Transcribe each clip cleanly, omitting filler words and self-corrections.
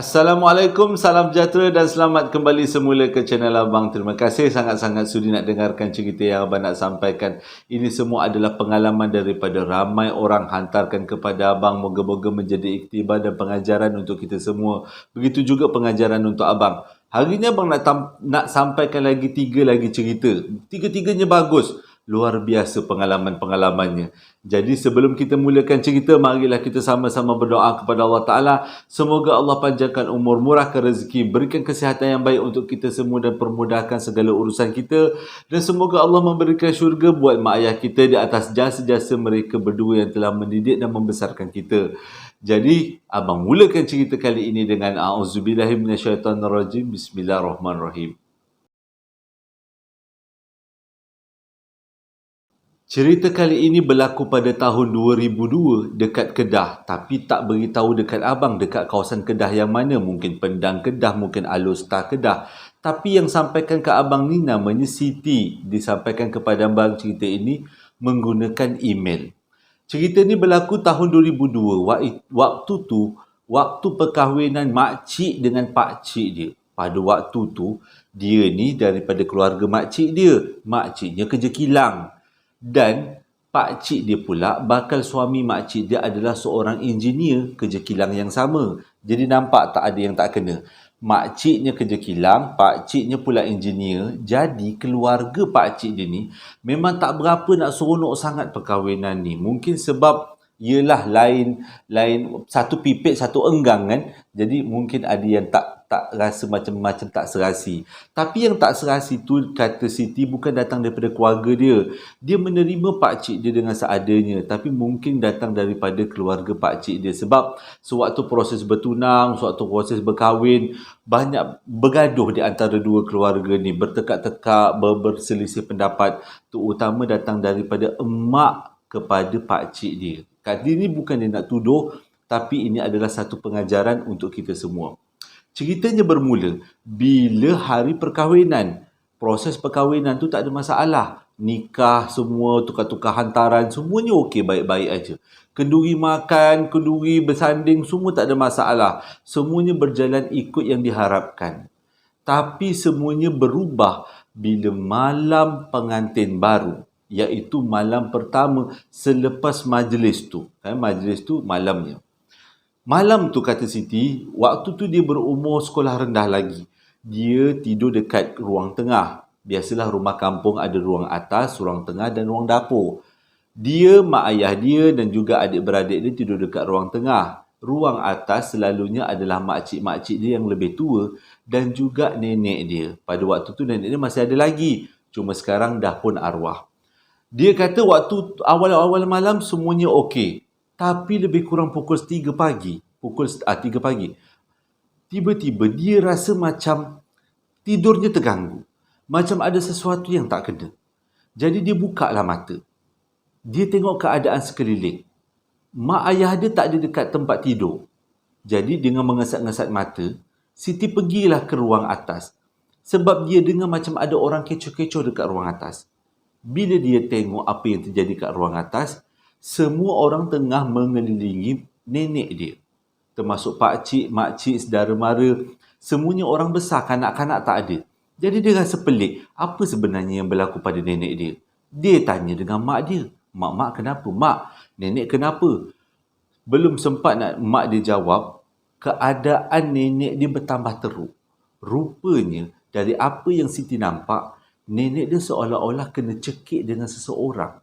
Assalamualaikum, salam sejahtera dan selamat kembali semula ke channel Abang. Terima kasih sangat-sangat sudi nak dengarkan cerita yang Abang nak sampaikan. Ini semua adalah pengalaman daripada ramai orang hantarkan kepada Abang. Moga-moga menjadi iktibar dan pengajaran untuk kita semua. Begitu juga pengajaran untuk Abang. Hari ini Abang nak sampaikan lagi 3 lagi cerita. Tiga-tiganya bagus. Luar biasa pengalaman-pengalamannya. Jadi sebelum kita mulakan cerita, marilah kita sama-sama berdoa kepada Allah Ta'ala. Semoga Allah panjangkan umur, murahkan rezeki, berikan kesihatan yang baik untuk kita semua dan permudahkan segala urusan kita. Dan semoga Allah memberikan syurga buat mak ayah kita di atas jasa-jasa mereka berdua yang telah mendidik dan membesarkan kita. Jadi, Abang mulakan cerita kali ini dengan A'udzubillahiminasyaitanirrajim. Bismillahirrahmanirrahim. Cerita kali ini berlaku pada tahun 2002 dekat Kedah, tapi tak beritahu dekat Abang dekat kawasan Kedah yang mana. Mungkin Pendang Kedah, mungkin Alor-Star Kedah. Tapi yang sampaikan ke Abang ni namanya Siti. Disampaikan kepada Abang cerita ini menggunakan email. Cerita ni berlaku tahun 2002. Waktu tu, waktu perkahwinan makcik dengan pakcik dia. Pada waktu tu, dia ni daripada keluarga makcik dia. Makciknya kerja kilang. Dan pakcik dia pula, bakal suami makcik dia adalah seorang engineer kerja kilang yang sama. Jadi nampak tak ada yang tak kena. Makciknya kerja kilang, pakciknya pula engineer. Jadi keluarga pakcik dia ni memang tak berapa nak seronok sangat perkahwinan ni. Mungkin sebab ialah lain satu pipit satu enggang kan. Jadi mungkin ada yang tak rasa macam tak serasi. Tapi yang tak serasi tu, kata Siti, bukan datang daripada keluarga dia. Dia menerima pakcik dia dengan seadanya, tapi mungkin datang daripada keluarga pakcik dia. Sebab sewaktu proses bertunang, sewaktu proses berkahwin, banyak bergaduh di antara dua keluarga ni, bertekak-tekak, berselisih pendapat, terutama datang daripada emak kepada pakcik dia. Kali ni bukan dia nak tuduh, tapi ini adalah satu pengajaran untuk kita semua. Ceritanya bermula bila hari perkahwinan. Proses perkahwinan tu tak ada masalah. Nikah semua, tukar-tukar hantaran, semuanya okey, baik-baik aja. Kenduri makan, kenduri bersanding, semua tak ada masalah. Semuanya berjalan ikut yang diharapkan. Tapi semuanya berubah bila malam pengantin baru, iaitu malam pertama selepas majlis tu. Majlis tu malamnya. Malam tu, kata Siti, waktu tu dia berumur sekolah rendah lagi. Dia tidur dekat ruang tengah. Biasalah rumah kampung ada ruang atas, ruang tengah dan ruang dapur. Dia, mak ayah dia dan juga adik-beradik dia tidur dekat ruang tengah. Ruang atas selalunya adalah makcik-makcik dia yang lebih tua dan juga nenek dia. Pada waktu tu nenek dia masih ada lagi. Cuma sekarang dah pun arwah. Dia kata waktu awal-awal malam semuanya okey. Tapi lebih kurang pukul 3 pagi. Pukul 3 pagi. Tiba-tiba dia rasa macam tidurnya terganggu. Macam ada sesuatu yang tak kena. Jadi dia buka lah mata. Dia tengok keadaan sekeliling. Mak ayah dia tak ada dekat tempat tidur. Jadi dengan mengesat-ngesat mata, Siti pergilah ke ruang atas. Sebab dia dengar macam ada orang kecoh-kecoh dekat ruang atas. Bila dia tengok apa yang terjadi kat ruang atas, semua orang tengah mengelilingi nenek dia. Termasuk pakcik, makcik, saudara mara. Semuanya orang besar, kanak-kanak tak ada. Jadi dia rasa pelik, apa sebenarnya yang berlaku pada nenek dia. Dia tanya dengan mak dia. Mak kenapa? Mak, nenek kenapa? Belum sempat nak mak dia jawab, keadaan nenek dia bertambah teruk. Rupanya, dari apa yang Siti nampak, nenek dia seolah-olah kena cekik dengan seseorang.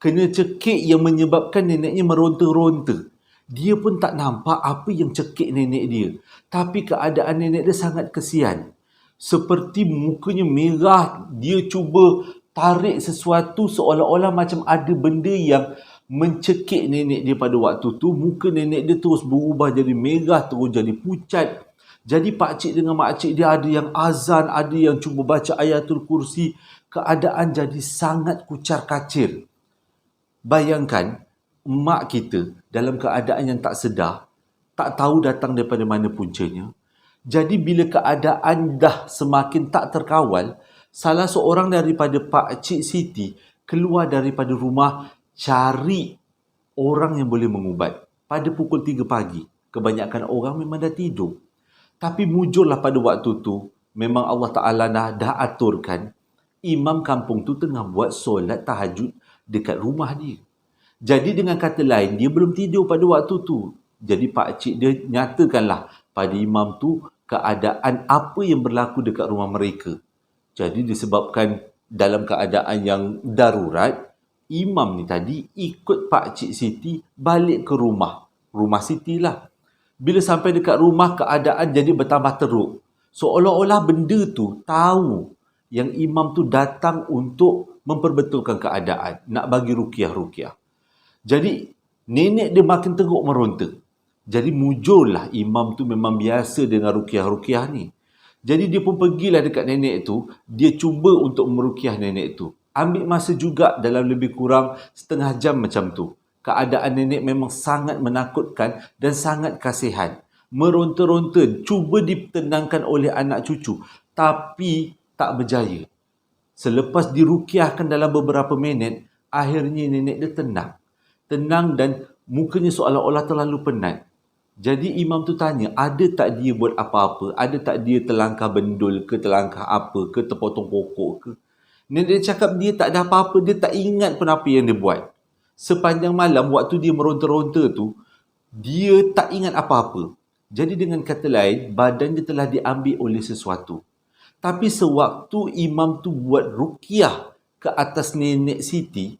Kena cekik yang menyebabkan neneknya meronta-ronta. Dia pun tak nampak apa yang cekik nenek dia. Tapi keadaan nenek dia sangat kesian. Seperti mukanya merah, dia cuba tarik sesuatu seolah-olah macam ada benda yang mencekik nenek dia pada waktu tu. Muka nenek dia terus berubah jadi merah, terus jadi pucat. Jadi pakcik dengan makcik dia ada yang azan, ada yang cuba baca ayatul kursi. Keadaan jadi sangat kucar kacir. Bayangkan, mak kita dalam keadaan yang tak sedar, tak tahu datang daripada mana puncanya. Jadi bila keadaan dah semakin tak terkawal, salah seorang daripada Pak Cik Siti keluar daripada rumah cari orang yang boleh mengubat. Pada pukul 3 pagi, kebanyakan orang memang dah tidur. Tapi mujurlah pada waktu tu, memang Allah Ta'ala dah aturkan, imam kampung tu tengah buat solat tahajud dekat rumah dia. Jadi dengan kata lain, dia belum tidur pada waktu tu. Jadi pakcik dia nyatakanlah pada imam tu keadaan apa yang berlaku dekat rumah mereka. Jadi disebabkan dalam keadaan yang darurat, imam ni tadi ikut Pakcik Siti balik ke rumah. Rumah Siti lah. Bila sampai dekat rumah, keadaan jadi bertambah teruk. Seolah-olah benda tu tahu yang imam tu datang untuk memperbetulkan keadaan. Nak bagi ruqyah-ruqyah. Jadi, nenek dia makin teruk meronta. Jadi, mujurlah imam tu memang biasa dengan ruqyah-ruqyah ni. Jadi, dia pun pergilah dekat nenek tu. Dia cuba untuk meruqyah nenek tu. Ambil masa juga dalam lebih kurang setengah jam macam tu. Keadaan nenek memang sangat menakutkan dan sangat kasihan. Meronta-ronta, cuba ditenangkan oleh anak cucu. Tapi, tak berjaya. Selepas diruqyahkan dalam beberapa minit, akhirnya nenek dia tenang. Tenang dan mukanya seolah-olah terlalu penat. Jadi imam tu tanya, ada tak dia buat apa-apa? Ada tak dia terlangkah bendul ke, terlangkah apa ke, terpotong pokok ke? Nenek dia cakap dia tak ada apa-apa, dia tak ingat pun apa yang dia buat. Sepanjang malam waktu dia meronta-ronta tu, dia tak ingat apa-apa. Jadi dengan kata lain, badan dia telah diambil oleh sesuatu. Tapi sewaktu imam tu buat ruqyah ke atas Nenek Siti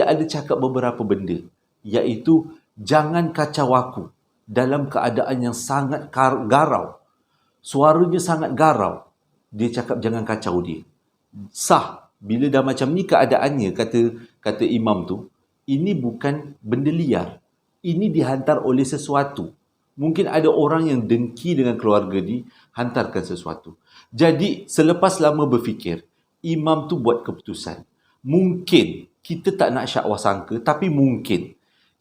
ada cakap beberapa benda, iaitu jangan kacau aku dalam keadaan yang sangat garau. Suaranya sangat garau. Dia cakap jangan kacau dia. Sah. Bila dah macam ni keadaannya, kata imam tu, ini bukan benda liar. Ini dihantar oleh sesuatu. Mungkin ada orang yang dengki dengan keluarga ni, hantarkan sesuatu. Jadi, selepas lama berfikir, imam tu buat keputusan. Mungkin kita tak nak syakwa sangka, tapi mungkin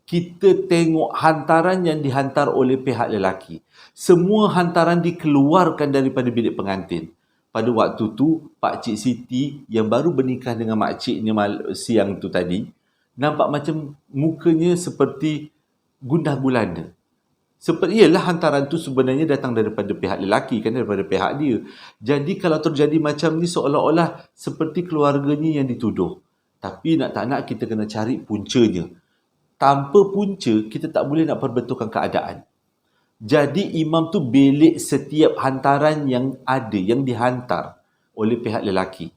kita tengok hantaran yang dihantar oleh pihak lelaki. Semua hantaran dikeluarkan daripada bilik pengantin. Pada waktu tu, Pakcik Siti yang baru bernikah dengan makciknya siang tu tadi, nampak macam mukanya seperti gundah gulana. Seperti ialah hantaran tu sebenarnya datang daripada pihak lelaki, kan, daripada pihak dia. Jadi kalau terjadi macam ni, seolah-olah seperti keluarganya yang dituduh. Tapi nak tak nak kita kena cari puncanya. Tanpa punca, kita tak boleh nak perbetulkan keadaan. Jadi imam tu belik setiap hantaran yang ada, yang dihantar oleh pihak lelaki.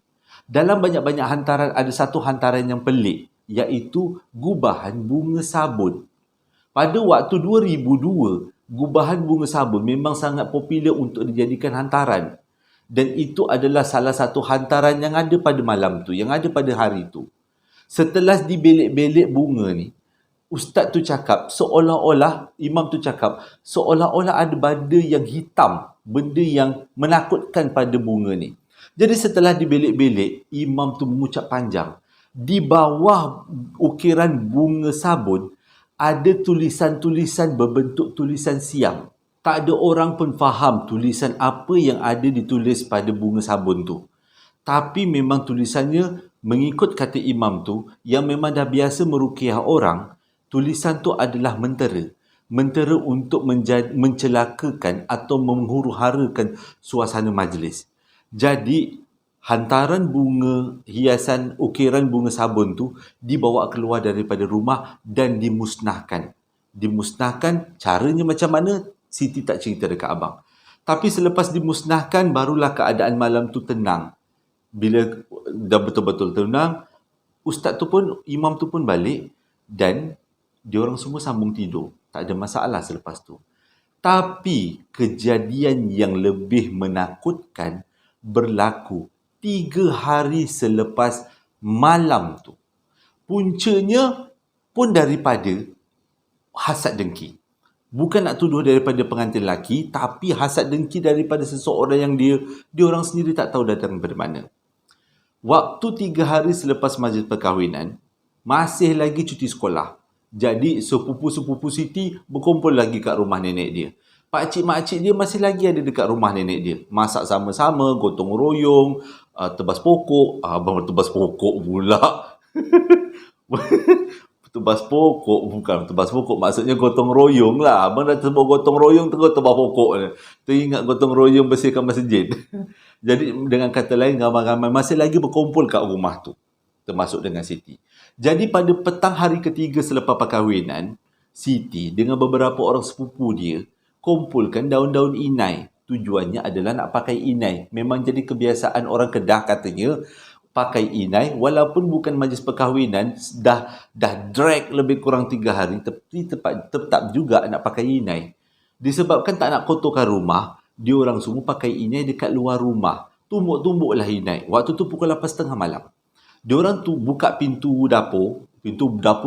Dalam banyak-banyak hantaran, ada satu hantaran yang pelik, iaitu gubahan bunga sabun. Pada waktu 2002, gubahan bunga sabun memang sangat popular untuk dijadikan hantaran. Dan itu adalah salah satu hantaran yang ada pada malam tu, yang ada pada hari tu. Setelah dibelik-belik bunga ni, ustaz tu cakap, imam tu cakap, seolah-olah ada benda yang hitam, benda yang menakutkan pada bunga ni. Jadi setelah dibelik-belik, imam tu mengucap panjang. Di bawah ukiran bunga sabun, ada tulisan-tulisan berbentuk tulisan siam. Tak ada orang pun faham tulisan apa yang ada ditulis pada bunga sabun tu. Tapi memang tulisannya, mengikut kata imam tu, yang memang dah biasa meruqyah orang, tulisan tu adalah mentera. Mentera untuk mencelakakan atau menghuru-harakan suasana majlis. Jadi, hantaran bunga, hiasan ukiran bunga sabun tu dibawa keluar daripada rumah dan dimusnahkan. Dimusnahkan, caranya macam mana? Siti tak cerita dekat abang. Tapi selepas dimusnahkan, barulah keadaan malam tu tenang. Bila dah betul-betul tenang, ustaz tu pun, imam tu pun balik dan diorang semua sambung tidur. Tak ada masalah selepas tu. Tapi kejadian yang lebih menakutkan berlaku 3 hari selepas malam tu. Puncanya pun daripada hasad dengki. Bukan nak tuduh daripada pengantin lelaki, tapi hasad dengki daripada seseorang yang dia orang sendiri tak tahu datang daripada mana. Waktu 3 hari selepas majlis perkahwinan, masih lagi cuti sekolah. Jadi sepupu-sepupu Siti berkumpul lagi kat rumah nenek dia. Pakcik-makcik dia masih lagi ada dekat rumah nenek dia. Masak sama-sama, gotong royong, tebas pokok. Abang tebas pokok pula. Tebas pokok, bukan tebas pokok, maksudnya gotong royong lah. Abang dah sebut gotong royong, terus tebas pokok. Teringat gotong royong bersihkan masjid. Jadi dengan kata lain, ramai-ramai masih lagi berkumpul kat rumah tu, termasuk dengan Siti. Jadi pada petang hari ketiga selepas perkahwinan, Siti dengan beberapa orang sepupu dia kumpulkan daun-daun inai. Tujuannya adalah nak pakai inai. Memang jadi kebiasaan orang Kedah katanya pakai inai, walaupun bukan majlis perkahwinan, dah drag lebih kurang 3 hari, tapi tetap juga nak pakai inai. Disebabkan tak nak kotorkan rumah, dia orang semua pakai inai dekat luar rumah. Tumbuk-tumbuklah inai. Waktu tu pukul 8.30 malam. Dia orang tu buka pintu dapur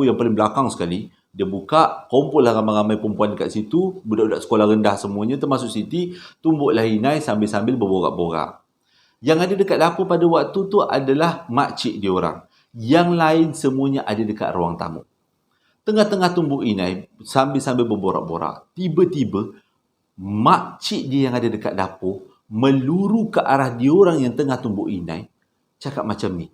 yang paling belakang sekali. Dia buka, kumpullah ramai-ramai perempuan kat situ, budak-budak sekolah rendah semuanya termasuk Siti, tumbuklah inai sambil-sambil berborak-borak. Yang ada dekat dapur pada waktu tu adalah makcik dia orang. Yang lain semuanya ada dekat ruang tamu. Tengah-tengah tumbuk inai, sambil-sambil berborak-borak, tiba-tiba makcik dia yang ada dekat dapur meluru ke arah dia orang yang tengah tumbuk inai, cakap macam ni,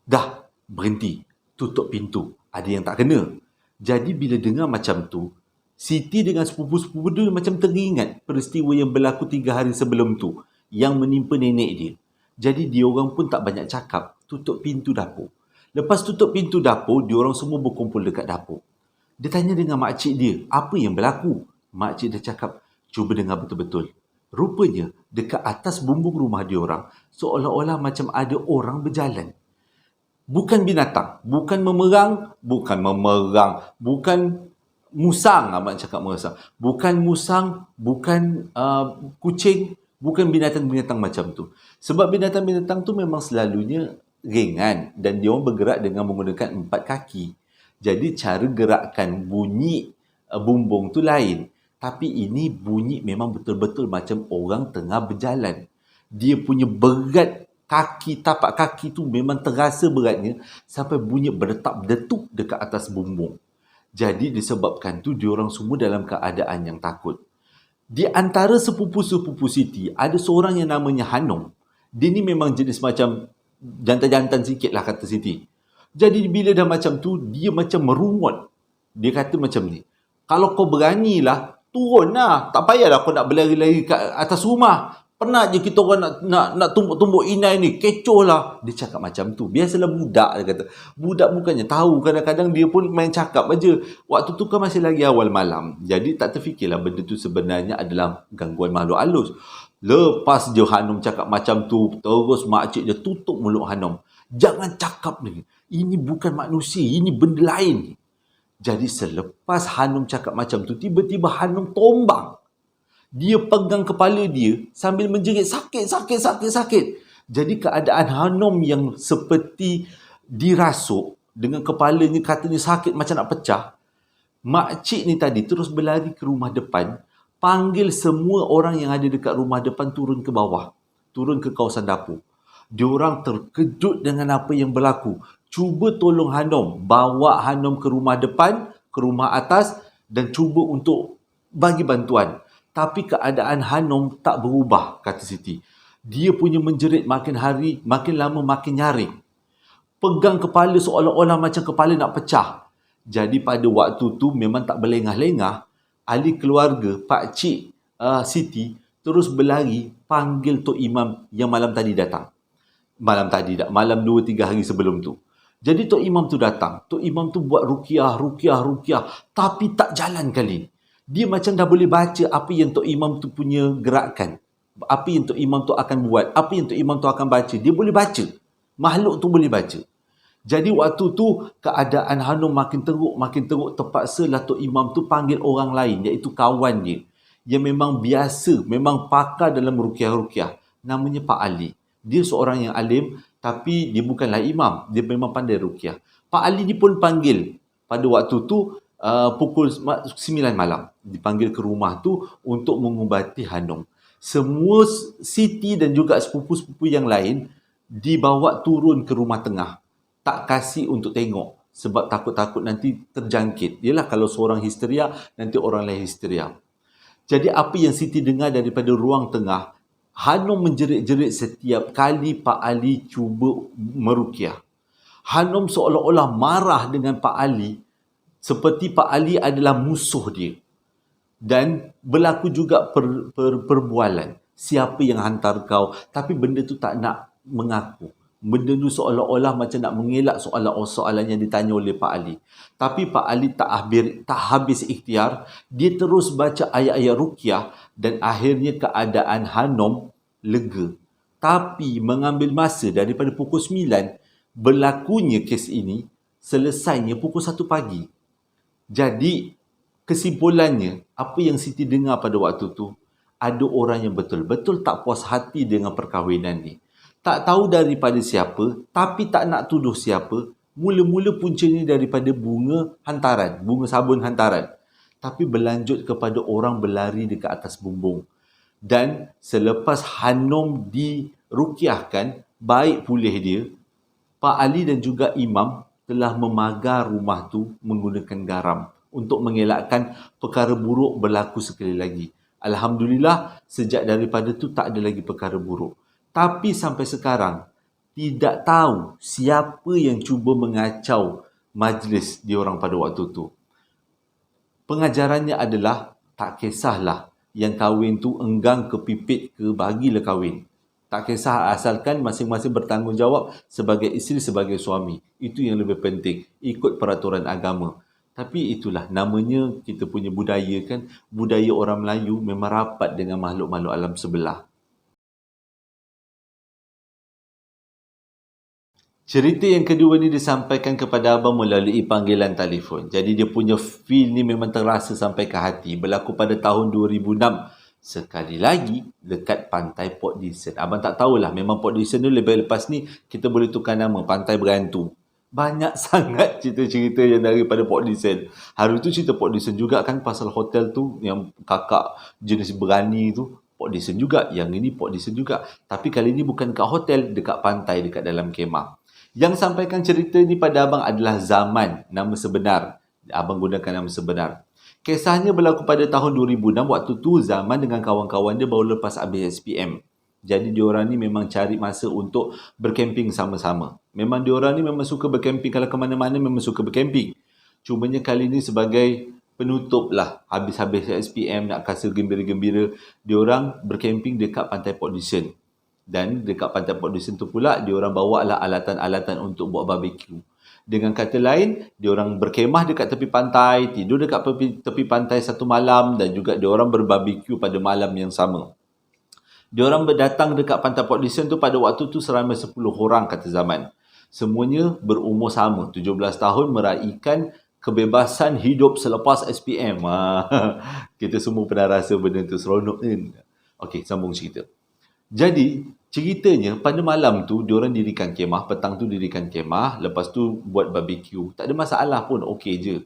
"Dah, berhenti, tutup pintu, ada yang tak kena." Jadi bila dengar macam tu, Siti dengan sepupu-sepupu dia macam teringat peristiwa yang berlaku 3 hari sebelum tu, yang menimpa nenek dia. Jadi dia orang pun tak banyak cakap, tutup pintu dapur. Lepas tutup pintu dapur, dia orang semua berkumpul dekat dapur. Dia tanya dengan makcik dia, apa yang berlaku? Makcik dia cakap, cuba dengar betul-betul. Rupanya, dekat atas bumbung rumah dia orang, seolah-olah macam ada orang berjalan. Bukan binatang, bukan musang, abang cakap musang. Bukan musang, bukan kucing, bukan binatang-binatang macam tu. Sebab binatang-binatang tu memang selalunya ringan dan dia orang bergerak dengan menggunakan 4 kaki. Jadi cara gerakan bunyi bumbung tu lain. Tapi ini bunyi memang betul-betul macam orang tengah berjalan. Dia punya berat tapak kaki tu memang terasa beratnya sampai bunyi berdetak-detuk dekat atas bumbung. Jadi disebabkan tu diorang semua dalam keadaan yang takut. Di antara sepupu-sepupu Siti, ada seorang yang namanya Hanum. Dia ni memang jenis macam jantan-jantan sikit lah kata Siti. Jadi bila dah macam tu, dia macam merungut. Dia kata macam ni, kalau kau beranilah, turun lah. Tak payahlah kau nak berlari-lari kat atas rumah. Penat je kita orang nak tumbuk-tumbuk inai ni. Kecoh lah. Dia cakap macam tu. Biasalah budak, dia kata. Budak bukannya tahu. Kadang-kadang dia pun main cakap aja. Waktu tu kan masih lagi awal malam. Jadi tak terfikirlah benda tu sebenarnya adalah gangguan makhluk halus. Lepas je Hanum cakap macam tu, terus makcik dia tutup mulut Hanum. Jangan cakap ni. Ini bukan manusia. Ini benda lain. Jadi selepas Hanum cakap macam tu, tiba-tiba Hanum tombang. Dia pegang kepala dia sambil menjerit, sakit. Jadi keadaan Hanum yang seperti dirasuk dengan kepalanya katanya sakit macam nak pecah. Makcik ni tadi terus berlari ke rumah depan, panggil semua orang yang ada dekat rumah depan turun ke bawah, turun ke kawasan dapur. Diorang terkejut dengan apa yang berlaku. Cuba tolong Hanum, bawa Hanum ke rumah depan, ke rumah atas dan cuba untuk bagi bantuan. Tapi keadaan Hanum tak berubah, kata Siti. Dia punya menjerit makin hari, makin lama makin nyaring. Pegang kepala seolah-olah macam kepala nak pecah. Jadi pada waktu tu memang tak berlengah-lengah. Ahli keluarga, pakcik Siti terus berlari panggil Tok Imam yang malam tadi datang. Malam 2-3 hari sebelum tu. Jadi Tok Imam tu datang. Tok Imam tu buat ruqyah. Tapi tak jalan kali. Dia macam dah boleh baca apa yang Tok Imam tu punya gerakan. Apa yang Tok Imam tu akan buat. Apa yang Tok Imam tu akan baca. Dia boleh baca. Makhluk tu boleh baca. Jadi waktu tu keadaan Hanum makin teruk. Terpaksalah Tok Imam tu panggil orang lain. Iaitu kawan dia. Yang memang biasa. Memang pakar dalam ruqyah. Namanya Pak Ali. Dia seorang yang alim. Tapi dia bukanlah imam. Dia memang pandai ruqyah. Pak Ali ni pun panggil pada waktu tu pukul 9 malam. Dipanggil ke rumah tu untuk mengubati Hanum. Semua Siti dan juga sepupu-sepupu yang lain dibawa turun ke rumah tengah. Tak kasih untuk tengok sebab takut-takut nanti terjangkit. Yalah, kalau seorang histeria, nanti orang lain histeria. Jadi apa yang Siti dengar daripada ruang tengah, Hanum menjerit-jerit setiap kali Pak Ali cuba meruqyah. Hanum seolah-olah marah dengan Pak Ali, seperti Pak Ali adalah musuh dia. Dan berlaku juga perbualan. Siapa yang hantar kau? Tapi benda tu tak nak mengaku. Benda tu seolah-olah macam nak mengelak soalan-soalan yang ditanya oleh Pak Ali. Tapi Pak Ali tak habis ikhtiar. Dia terus baca ayat-ayat ruqyah dan akhirnya keadaan Hanum lega. Tapi mengambil masa daripada pukul 9, berlakunya kes ini selesainya pukul 1 pagi. Jadi kesimpulannya, apa yang Siti dengar pada waktu tu, ada orang yang betul-betul tak puas hati dengan perkahwinan ni. Tak tahu daripada siapa, tapi tak nak tuduh siapa. Mula-mula puncanya daripada bunga hantaran, bunga sabun hantaran. Tapi berlanjut kepada orang berlari dekat atas bumbung. Dan selepas Hanum diruqyahkan, baik pulih dia, Pak Ali dan juga Imam telah memagar rumah tu menggunakan garam untuk mengelakkan perkara buruk berlaku sekali lagi. Alhamdulillah, sejak daripada tu tak ada lagi perkara buruk. Tapi sampai sekarang, tidak tahu siapa yang cuba mengacau majlis diorang pada waktu tu. Pengajarannya adalah, tak kisahlah yang kahwin tu enggang ke pipit ke, bagilah kahwin. Tak kisah, asalkan masing-masing bertanggungjawab sebagai isteri, sebagai suami. Itu yang lebih penting. Ikut peraturan agama. Tapi itulah, namanya kita punya budaya kan. Budaya orang Melayu memang rapat dengan makhluk-makhluk alam sebelah. Cerita yang kedua ni disampaikan kepada abang melalui panggilan telefon. Jadi dia punya feel ni memang terasa sampai ke hati. Berlaku pada tahun 2006. Sekali lagi dekat Pantai Port Dickson. Abang tak tahulah, memang Port Dickson tu lepas ni kita boleh tukar nama Pantai Berantu. Banyak sangat cerita-cerita yang daripada Port Dickson. Hari tu cerita Port Dickson juga kan, pasal hotel tu yang kakak jenis berani tu. Port Dickson juga. Yang ini Port Dickson juga. Tapi kali ni bukan dekat hotel, dekat pantai, dekat dalam kemah. Yang sampaikan cerita ni pada abang adalah Zaman, nama sebenar. Abang gunakan nama sebenar. Kisahnya berlaku pada tahun 2006. Waktu tu Zaman dengan kawan-kawan dia baru lepas habis SPM. Jadi diorang ni memang cari masa untuk berkemping sama-sama. Memang diorang ni memang suka berkemping. Kalau ke mana-mana memang suka berkemping. Cumanya kali ni sebagai penutup lah. Habis-habis SPM nak kasih gembira-gembira, diorang berkemping dekat Pantai Port Dickson. Dan dekat Pantai Port Dickson tu pula, diorang bawa lah alatan-alatan untuk buat barbecue. Dengan kata lain, diorang berkemah dekat tepi pantai, tidur dekat tepi pantai satu malam dan juga diorang berbarbecue pada malam yang sama. Diorang berdatang dekat Pantai Port Dickson tu pada waktu tu seramai 10 orang kata Zaman. Semuanya berumur sama, 17 tahun, meraihkan kebebasan hidup selepas SPM. Kita semua pernah rasa benda tu seronok kan? Okey, sambung cerita. Jadi, ceritanya pada malam tu diorang dirikan kemah, petang tu dirikan kemah, lepas tu buat barbecue. Tak ada masalah pun, okey je.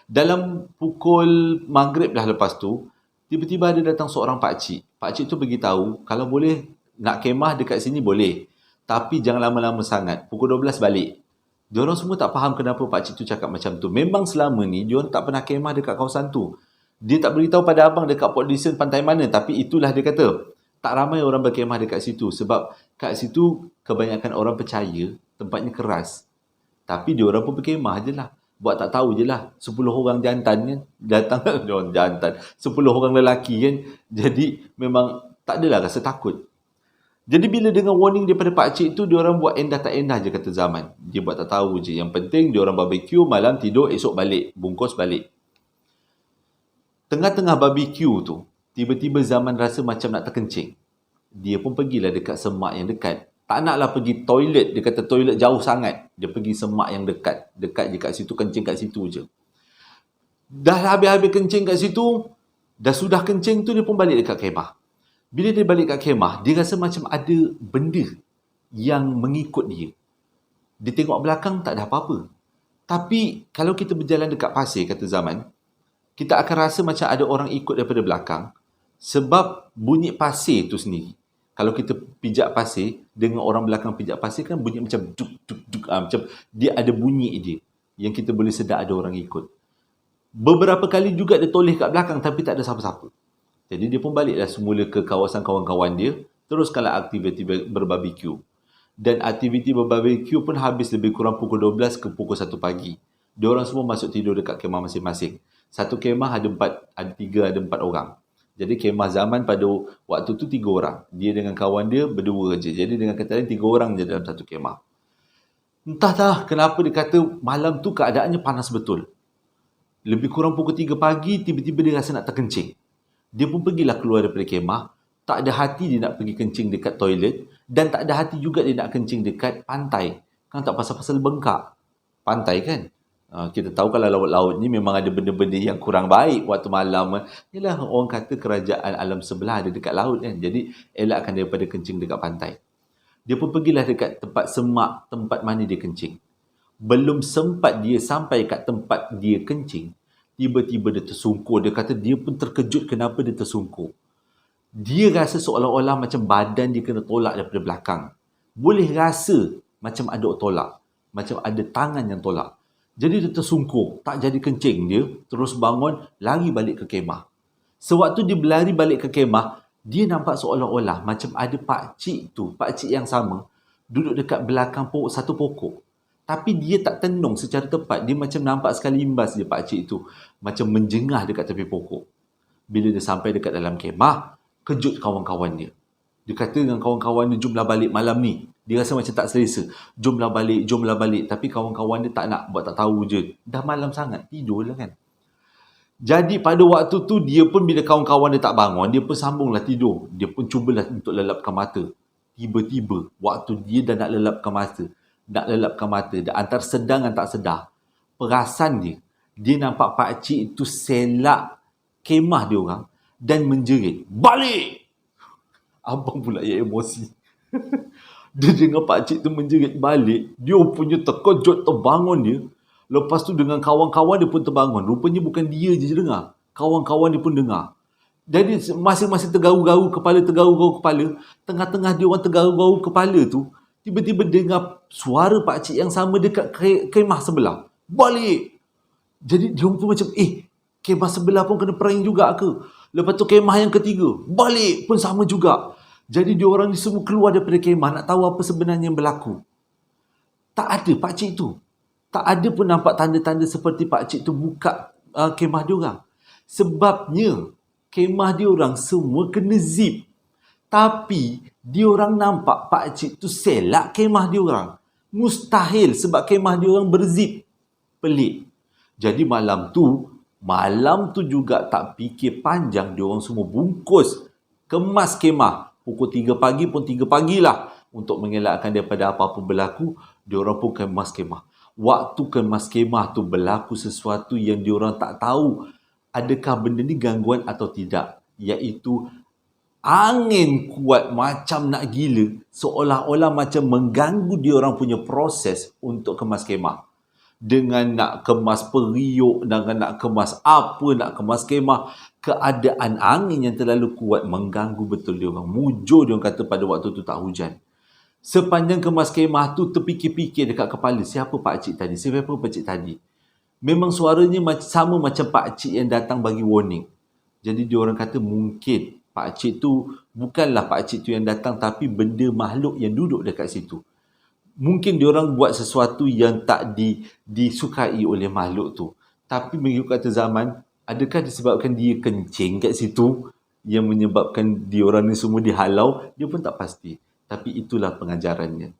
Dalam pukul maghrib dah lepas tu, tiba-tiba ada datang seorang pakcik. Pakcik tu beritahu, kalau boleh nak kemah dekat sini boleh. Tapi jangan lama-lama sangat. Pukul 12 balik. Diorang semua tak faham kenapa pakcik tu cakap macam tu. Memang selama ni diorang tak pernah kemah dekat kawasan tu. Dia tak beritahu pada abang dekat Port Dickson pantai mana, tapi itulah dia kata. Tak ramai orang berkemah dekat situ sebab kat situ kebanyakan orang percaya tempatnya keras. Tapi diorang pun berkemah je lah. Buat tak tahu je lah. 10 orang jantan kan. Datang jantan. 10 orang lelaki kan. Jadi memang tak adalah rasa takut. Jadi bila dengar warning daripada pakcik tu, diorang buat endah tak endah je kata Zaman. Dia buat tak tahu je. Yang penting diorang barbecue, malam tidur, esok balik. Bungkus balik. Tengah-tengah barbecue tu, tiba-tiba Zaman rasa macam nak terkencing. Dia pun pergilah dekat semak yang dekat. Tak naklah pergi toilet. Dia kata toilet jauh sangat. Dia pergi semak yang dekat. Dekat je kat situ, kencing kat situ je. Dah habis-habis kencing kat situ, dah sudah kencing tu, dia pun balik dekat kemah. Bila dia balik kat kemah, dia rasa macam ada benda yang mengikut dia. Dia tengok belakang, tak ada apa-apa. Tapi kalau kita berjalan dekat pasir, kata Zaman, kita akan rasa macam ada orang ikut daripada belakang sebab bunyi pasir tu sendiri. Kalau kita pijak pasir, dengan orang belakang pijak pasir kan bunyi macam duk duk duk, macam dia ada bunyi dia yang kita boleh sedar ada orang ikut. Beberapa kali juga dia toleh kat belakang tapi tak ada siapa-siapa. Jadi dia pun baliklah semula ke kawasan kawan-kawan dia, teruskanlah aktiviti berbarbecue. Dan aktiviti berbarbecue pun habis lebih kurang pukul 12 ke pukul 1 pagi. Diorang semua masuk tidur dekat kemah masing-masing. Satu kemah ada 3, ada 4 orang. Jadi kemah Zaman pada waktu tu 3 orang. Dia dengan kawan dia berdua je. Jadi dengan kata lain 3 orang je dalam satu kemah. Entah kenapa dia kata malam tu keadaannya panas betul. Lebih kurang pukul 3 pagi, tiba-tiba dia rasa nak terkencing. Dia pun pergilah keluar daripada kemah. Tak ada hati dia nak pergi kencing dekat toilet. Dan tak ada hati juga dia nak kencing dekat pantai. Kan tak pasal-pasal bengkak. Pantai kan? Kita tahu kalau laut-laut ni memang ada benda-benda yang kurang baik waktu malam. Yalah, orang kata kerajaan alam sebelah ada dekat laut kan. Jadi elakkan daripada kencing dekat pantai. Dia pun pergilah dekat tempat semak, tempat mana dia kencing. Belum sempat dia sampai kat tempat dia kencing, tiba-tiba dia tersungkur. Dia kata dia pun terkejut kenapa dia tersungkur. Dia rasa seolah-olah macam badan dia kena tolak daripada belakang. Boleh rasa macam ada tolak. Macam ada tangan yang tolak. Jadi dia tersungkur. Tak jadi kencing dia. Terus bangun, lari balik ke kemah. Sewaktu dia berlari balik ke kemah, dia nampak seolah-olah macam ada pakcik tu, pakcik yang sama, duduk dekat belakang satu pokok. Tapi dia tak tenung secara tepat. Dia macam nampak sekali imbas je pakcik tu. Macam menjengah dekat tepi pokok. Bila dia sampai dekat dalam kemah, kejut kawan-kawan dia. Dia kata dengan kawan-kawan dia, jomlah balik malam ni. Dia rasa macam tak selesa. Jomlah balik. Tapi kawan-kawan dia tak nak, buat tak tahu je. Dah malam sangat, tidurlah kan. Jadi pada waktu tu, dia pun bila kawan-kawan dia tak bangun, dia pun sambunglah tidur. Dia pun cubalah untuk lelapkan mata. Tiba-tiba, waktu dia dah nak lelapkan mata, dan antara sedar dan tak sedar, perasan dia nampak pakcik itu selak kemah dia orang dan menjerit, "Balik!" Abang pula yang emosi. Dia dengar pakcik tu menjerit balik, dia punya terkejut, terbangun dia. Lepas tu dengan kawan-kawan dia pun terbangun. Rupanya bukan dia je dengar, kawan-kawan dia pun dengar. Jadi masing-masing tergaru-garu kepala. Tengah-tengah dia orang tergaru-garu kepala tu, tiba-tiba dengar suara pakcik yang sama dekat kemah sebelah. "Balik!" Jadi dia pun macam, kemah sebelah pun kena prank juga ke? Lepas tu kemah yang ketiga, balik pun sama juga. Jadi diorang ni semua keluar daripada kemah nak tahu apa sebenarnya yang berlaku. Tak ada pakcik tu. Tak ada pun nampak tanda-tanda seperti pakcik tu buka kemah diorang. Sebabnya kemah diorang semua kena zip. Tapi diorang nampak pakcik tu selak kemah diorang. Mustahil sebab kemah diorang berzip. Pelik. Jadi malam tu juga tak fikir panjang, diorang semua bungkus, kemas kemah. Pukul 3 pagi pun 3 pagilah. Untuk mengelakkan daripada apa-apa berlaku, diorang pun kemas kemah. Waktu kemas kemah tu berlaku sesuatu yang diorang tak tahu adakah benda ni gangguan atau tidak. Iaitu angin kuat macam nak gila, seolah-olah macam mengganggu diorang punya proses untuk kemas kemah. Dengan nak kemas periuk, dengan nak kemas apa, nak kemas kemah, keadaan angin yang terlalu kuat mengganggu betul dia orang. Mujur dia orang kata pada waktu tu tak hujan. Sepanjang kemas kemah tu terfikir-fikir dekat kepala, siapa pakcik tadi? Memang suaranya sama macam pakcik yang datang bagi warning. Jadi dia orang kata mungkin pakcik tu bukanlah pakcik tu yang datang, tapi benda makhluk yang duduk dekat situ. Mungkin diorang buat sesuatu yang tak disukai oleh makhluk tu. Tapi mengikut kata Zaman, adakah disebabkan dia kencing kat situ yang menyebabkan diorang ni semua dihalau? Dia pun tak pasti. Tapi itulah pengajarannya.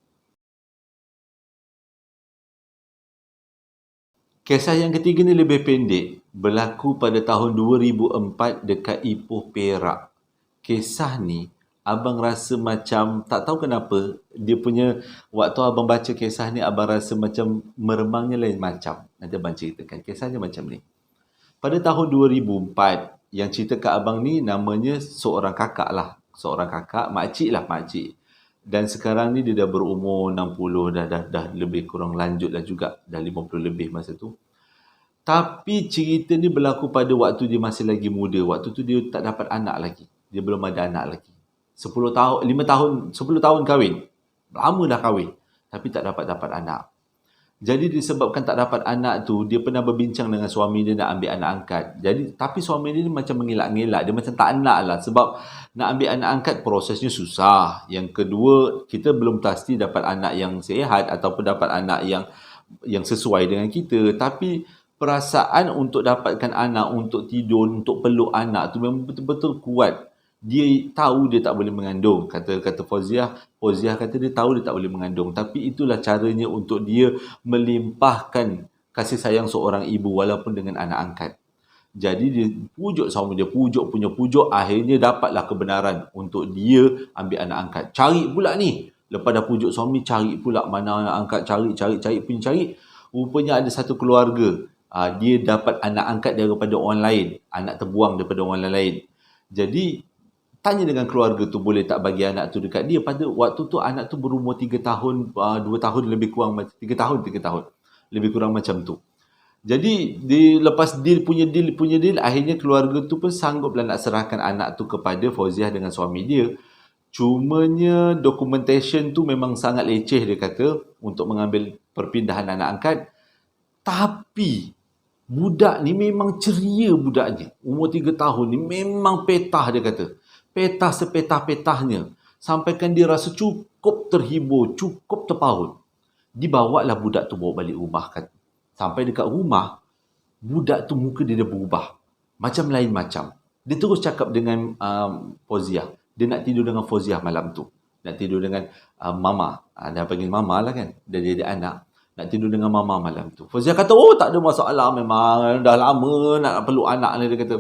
Kisah yang ketiga ni lebih pendek. Berlaku pada tahun 2004 dekat Ipoh, Perak. Kisah ni abang rasa macam, tak tahu kenapa, dia punya, waktu abang baca kisah ni, abang rasa macam meremangnya lain macam. Nanti abang ceritakan. Kisahnya macam ni. Pada tahun 2004, yang cerita kat abang ni namanya seorang kakak lah. Seorang kakak, makcik. Dan sekarang ni dia dah berumur 60, dah lebih kurang lanjut lah juga, dah 50 lebih masa tu. Tapi cerita ni berlaku pada waktu dia masih lagi muda. Waktu tu dia tak dapat anak lagi. Dia belum ada anak lagi. 10 tahun, 5 tahun, 10 tahun kahwin. Lama dah kahwin. Tapi tak dapat anak. Jadi disebabkan tak dapat anak tu, dia pernah berbincang dengan suami dia nak ambil anak angkat. Jadi tapi suami dia ni macam mengelak-ngelak, dia macam tak nak lah sebab nak ambil anak angkat prosesnya susah. Yang kedua, kita belum pasti dapat anak yang sihat ataupun dapat anak yang sesuai dengan kita. Tapi perasaan untuk dapatkan anak, untuk tidur, untuk peluk anak tu memang betul-betul kuat. Dia tahu dia tak boleh mengandung. Kata Fauziah kata dia tahu dia tak boleh mengandung. Tapi itulah caranya untuk dia melimpahkan kasih sayang seorang ibu walaupun dengan anak angkat. Jadi dia pujuk sama dia, pujuk, akhirnya dapatlah kebenaran untuk dia ambil anak angkat. Cari pula ni. Lepas dah pujuk suami, cari pula mana anak angkat, cari. Rupanya ada satu keluarga. Dia dapat anak angkat daripada orang lain. Anak terbuang daripada orang lain. Jadi tanya dengan keluarga tu boleh tak bagi anak tu dekat dia. Pada waktu tu anak tu berumur 3 tahun, 2 tahun lebih kurang, 3 tahun. Lebih kurang macam tu. Jadi lepas deal punya deal, akhirnya keluarga tu pun sangguplah nak serahkan anak tu kepada Fauziah dengan suami dia. Cumanya documentation tu memang sangat leceh dia kata untuk mengambil perpindahan anak angkat. Tapi budak ni memang ceria budaknya. Umur 3 tahun ni memang petah dia kata. Petah sepetah-petahnya. Sampaikan dia rasa cukup terhibur, cukup terpaut. Dibawalah budak tu bawa balik rumah kan. Sampai dekat rumah, budak tu muka dia dah berubah. Macam lain macam. Dia terus cakap dengan Fauziah. Dia nak tidur dengan Fauziah malam tu. Nak tidur dengan mama. Dah panggil mama lah kan. Dah jadi anak. Nak tidur dengan mama malam tu. Fauziah kata, oh tak ada masalah. Memang dah lama nak peluk anak ni. Dia kata.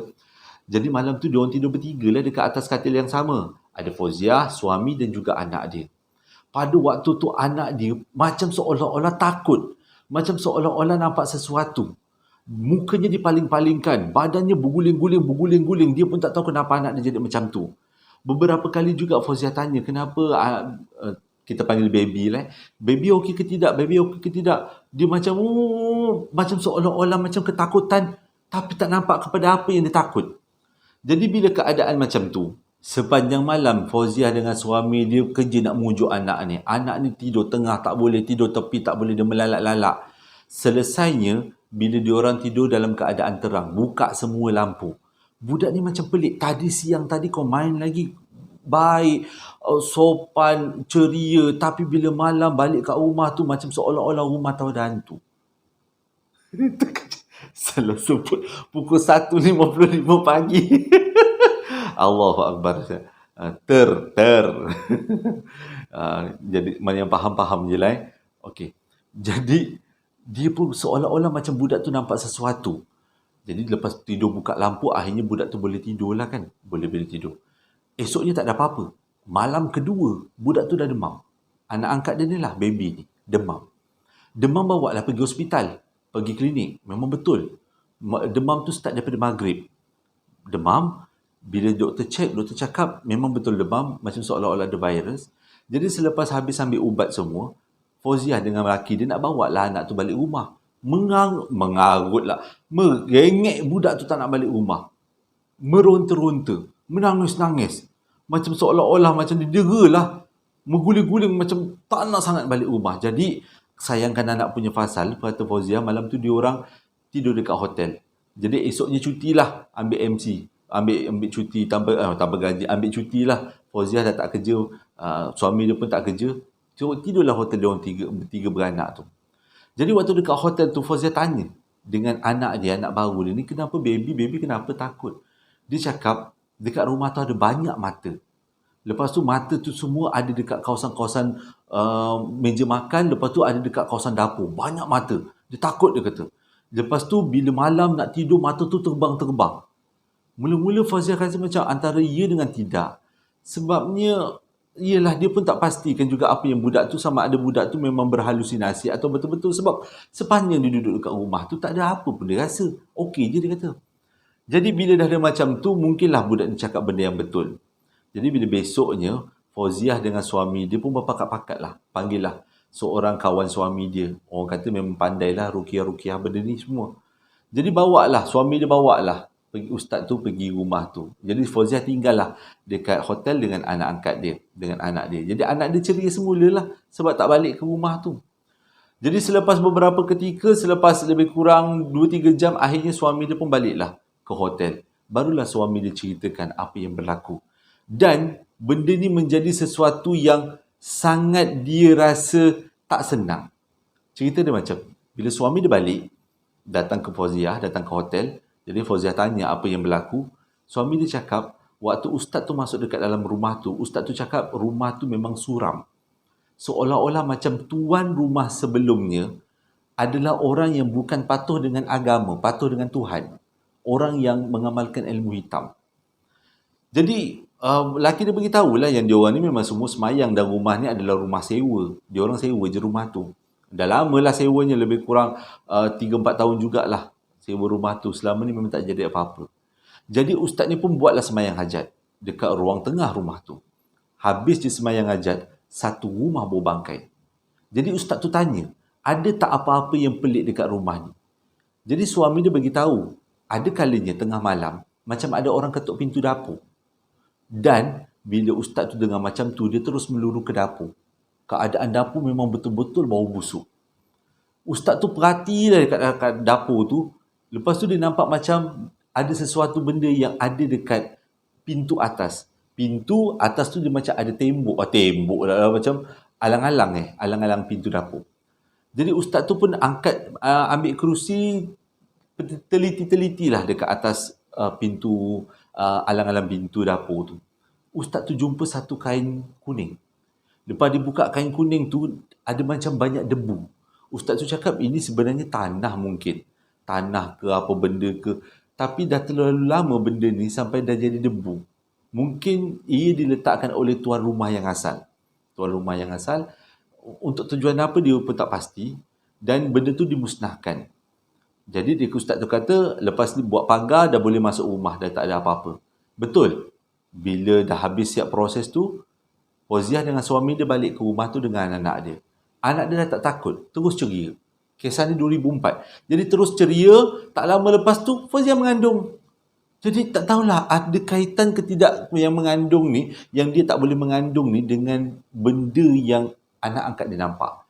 Jadi malam tu diorang tidur bertiga lah dekat atas katil yang sama. Ada Fauziah, suami dan juga anak dia. Pada waktu tu anak dia macam seolah-olah takut. Macam seolah-olah nampak sesuatu. Mukanya dipaling-palingkan. Badannya berguling-guling. Dia pun tak tahu kenapa anak dia jadi macam tu. Beberapa kali juga Fauziah tanya kenapa kita panggil baby lah. Baby okey ke tidak? Dia macam seolah-olah macam ketakutan. Tapi tak nampak kepada apa yang dia takut. Jadi bila keadaan macam tu, sepanjang malam Fauziah dengan suami dia kerja nak mujuk anak ni. Anak ni tidur tengah tak boleh, tidur tepi tak boleh, dia melalak-lalak. Selesainya, bila diorang tidur dalam keadaan terang, buka semua lampu. Budak ni macam pelik. Siang tadi kau main lagi baik, sopan, ceria. Tapi bila malam balik kat rumah tu macam seolah-olah rumah tu ada hantu. Salah sebut pukul 1.55 pagi. Allahu Akbar. Jadi yang faham-faham je lah. Okey. Jadi dia pun seolah-olah macam budak tu nampak sesuatu. Jadi lepas tidur buka lampu, akhirnya budak tu boleh tidur lah kan. Boleh tidur. Esoknya tak ada apa-apa. Malam kedua, budak tu dah demam. Anak angkat dia ni lah, baby ni. Demam bawa lah pergi hospital. Pergi klinik. Memang betul. Demam tu start daripada maghrib. Demam. Bila doktor check, doktor cakap memang betul demam. Macam seolah-olah ada virus. Jadi selepas habis ambil ubat semua, Fauziah dengan lelaki dia nak bawa lah anak tu balik rumah. Mengarut lah. Merengek budak tu tak nak balik rumah. Meronta-ronta. Menangis-nangis. Macam seolah-olah macam dia dera lah. Mengguling-guling macam tak nak sangat balik rumah. Jadi sayangkan anak punya fasal, kata Fauziah, malam tu diorang tidur dekat hotel. Jadi esoknya cutilah, ambil MC. Ambil cuti tanpa gaji, ambil cuti lah. Fauziah dah tak kerja, suami dia pun tak kerja. So, tidurlah hotel dia orang tiga beranak tu. Jadi waktu dekat hotel tu, Fauziah tanya dengan anak dia, anak baru dia ni, kenapa baby kenapa takut? Dia cakap, dekat rumah tu ada banyak mata. Lepas tu mata tu semua ada dekat kawasan-kawasan meja makan. Lepas tu ada dekat kawasan dapur. Banyak mata. Dia takut, dia kata. Lepas tu bila malam nak tidur, mata tu terbang-terbang. Mula-mula Fauziah rasa macam antara ya dengan tidak. Sebabnya, ialah dia pun tak pastikan juga apa yang budak tu, sama ada budak tu memang berhalusinasi atau betul-betul. Sebab sepanjang dia duduk dekat rumah tu, tak ada apa pun dia rasa. Okey je dia kata. Jadi bila dah ada macam tu, mungkinlah budak ni cakap benda yang betul. Jadi bila besoknya, Fauziah dengan suami dia pun berpakat-pakat lah. Panggil lah seorang kawan suami dia. Orang kata memang pandai lah ruqyah-ruqyah benda ni semua. Jadi bawa lah, suami dia bawa lah ustaz tu pergi rumah tu. Jadi Fauziah tinggal lah dekat hotel dengan anak angkat dia, dengan anak dia. Jadi anak dia ceria semula lah sebab tak balik ke rumah tu. Jadi selepas beberapa ketika, selepas lebih kurang 2-3 jam, akhirnya suami dia pun baliklah ke hotel. Barulah suami dia ceritakan apa yang berlaku. Dan benda ni menjadi sesuatu yang sangat dia rasa tak senang. Cerita dia macam, bila suami dia balik, datang ke Fauziah, datang ke hotel. Jadi Fauziah tanya apa yang berlaku. Suami dia cakap, waktu ustaz tu masuk dekat dalam rumah tu, ustaz tu cakap rumah tu memang suram. Seolah-olah macam tuan rumah sebelumnya adalah orang yang bukan patuh dengan agama, patuh dengan Tuhan. Orang yang mengamalkan ilmu hitam. Jadi, lelaki dia beritahu lah yang diorang ni memang semua semayang dan rumah ni adalah rumah sewa. Diorang sewa je rumah tu. Dah lama lah sewanya, lebih kurang 3-4 tahun jugalah sewa rumah tu. Selama ni memang tak jadi apa-apa. Jadi ustaz ni pun buatlah semayang hajat dekat ruang tengah rumah tu. Habis dia semayang hajat, satu rumah berbangkai. Jadi ustaz tu tanya, ada tak apa-apa yang pelik dekat rumah ni? Jadi suami dia beritahu, ada kalanya tengah malam, macam ada orang ketuk pintu dapur. Dan bila ustaz tu dengar macam tu, dia terus meluru ke dapur. Keadaan dapur memang betul-betul bau busuk. Ustaz tu perhatilah dekat dapur tu. Lepas tu dia nampak macam ada sesuatu benda yang ada dekat pintu atas. Pintu atas tu dia macam ada tembok. Tembok lah, macam alang-alang alang-alang pintu dapur. Jadi ustaz tu pun ambil kerusi, teliti-telitilah dekat atas pintu, alang-alang pintu dapur tu. Ustaz tu jumpa satu kain kuning. Lepas dia buka kain kuning tu, ada macam banyak debu. Ustaz tu cakap ini sebenarnya tanah mungkin. Tanah ke apa benda ke. Tapi dah terlalu lama benda ni sampai dah jadi debu. Mungkin ia diletakkan oleh tuan rumah yang asal. Tuan rumah yang asal, untuk tujuan apa dia pun tak pasti. Dan benda tu dimusnahkan. Jadi dia ustaz tu kata, lepas ni buat pagar dah boleh masuk rumah, dah tak ada apa-apa. Betul. Bila dah habis siap proses tu, Fauziah dengan suami dia balik ke rumah tu dengan anak dia. Anak dia dah tak takut, terus ceria. Kisah ni 2004. Jadi terus ceria, tak lama lepas tu Fauziah mengandung. Jadi tak tahulah ada kaitan ke tidak yang mengandung ni, yang dia tak boleh mengandung ni dengan benda yang anak angkat dia nampak.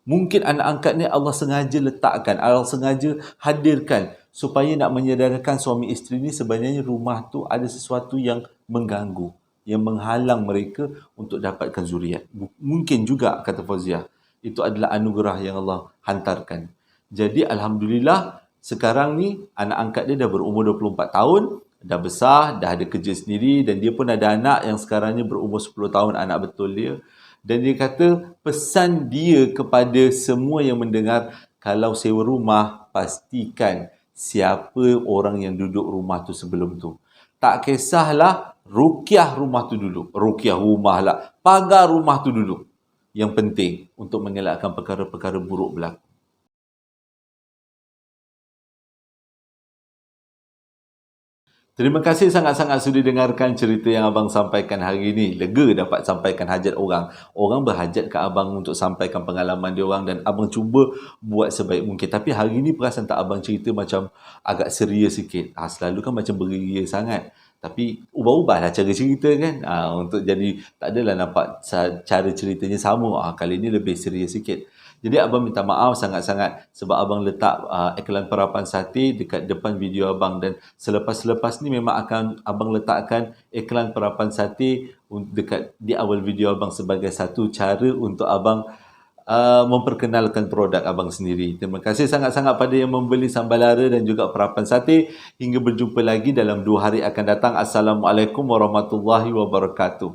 Mungkin anak angkat ni Allah sengaja letakkan, Allah sengaja hadirkan supaya nak menyedarkan suami isteri ni sebenarnya rumah tu ada sesuatu yang mengganggu, yang menghalang mereka untuk dapatkan zuriat. Mungkin juga, kata Fauziah, itu adalah anugerah yang Allah hantarkan. Jadi Alhamdulillah, sekarang ni anak angkat dia dah berumur 24 tahun, dah besar, dah ada kerja sendiri dan dia pun ada anak yang sekarang ni berumur 10 tahun, anak betul dia. Dan dia kata pesan dia kepada semua yang mendengar, kalau sewa rumah, pastikan siapa orang yang duduk rumah tu sebelum tu. Tak kisahlah ruqyah rumah tu dulu. Ruqyah rumah lah. Pagar rumah tu dulu. Yang penting untuk mengelakkan perkara-perkara buruk berlaku. Terima kasih sangat-sangat sudi dengarkan cerita yang abang sampaikan hari ini. Lega dapat sampaikan hajat orang. Orang berhajat ke abang untuk sampaikan pengalaman dia orang dan abang cuba buat sebaik mungkin. Tapi hari ini perasan tak abang cerita macam agak seria sikit. Selalu kan macam beria sangat. Tapi ubah-ubahlah cara cerita kan. Untuk jadi tak adalah nampak cara ceritanya sama. Kali ini lebih seria sikit. Jadi abang minta maaf sangat-sangat sebab abang letak iklan perapan sate dekat depan video abang dan selepas-lepas ni memang akan abang letakkan iklan perapan sate dekat di awal video abang sebagai satu cara untuk abang memperkenalkan produk abang sendiri. Terima kasih sangat-sangat pada yang membeli sambal lara dan juga perapan sate. Hingga berjumpa lagi dalam 2 hari akan datang. Assalamualaikum warahmatullahi wabarakatuh.